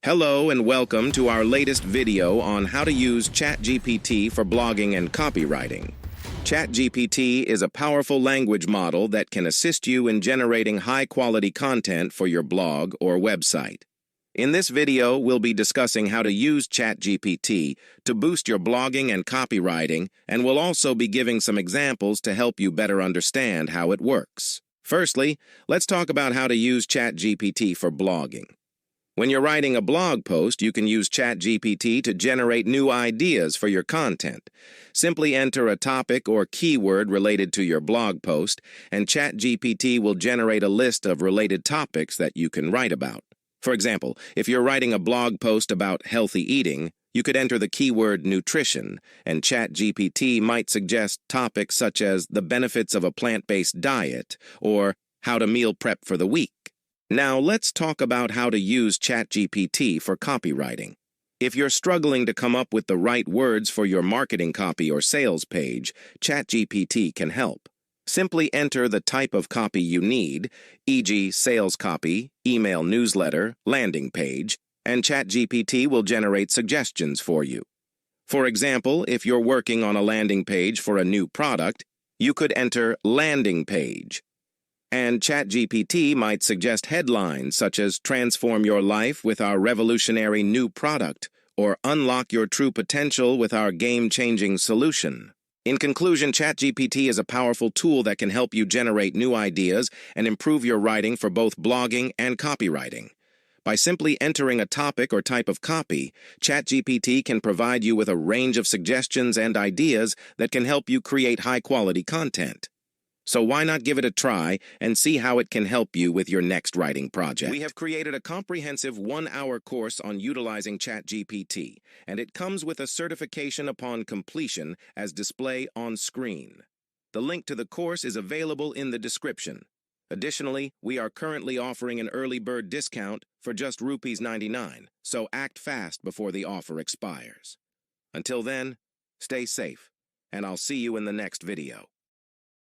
Hello and welcome to our latest video on how to use ChatGPT for blogging and copywriting. ChatGPT is a powerful language model that can assist you in generating high-quality content for your blog or website. In this video, we'll be discussing how to use ChatGPT to boost your blogging and copywriting, and we'll also be giving some examples to help you better understand how it works. Firstly, let's talk about how to use ChatGPT for blogging. When you're writing a blog post, you can use ChatGPT to generate new ideas for your content. Simply enter a topic or keyword related to your blog post, and ChatGPT will generate a list of related topics that you can write about. For example, if you're writing a blog post about healthy eating, you could enter the keyword nutrition, and ChatGPT might suggest topics such as the benefits of a plant-based diet or how to meal prep for the week. Now, let's talk about how to use ChatGPT for copywriting. If you're struggling to come up with the right words for your marketing copy or sales page, ChatGPT can help. Simply enter the type of copy you need, e.g. sales copy, email newsletter, landing page, and ChatGPT will generate suggestions for you. For example, if you're working on a landing page for a new product, you could enter landing page. And ChatGPT might suggest headlines such as "Transform your life with our revolutionary new product" or "Unlock your true potential with our game-changing solution." In conclusion, ChatGPT is a powerful tool that can help you generate new ideas and improve your writing for both blogging and copywriting. By simply entering a topic or type of copy, ChatGPT can provide you with a range of suggestions and ideas that can help you create high-quality content. So why not give it a try and see how it can help you with your next writing project? We have created a comprehensive 1-hour course on utilizing ChatGPT, and it comes with a certification upon completion as display on screen. The link to the course is available in the description. Additionally, we are currently offering an early bird discount for just ₹99, so act fast before the offer expires. Until then, stay safe, and I'll see you in the next video.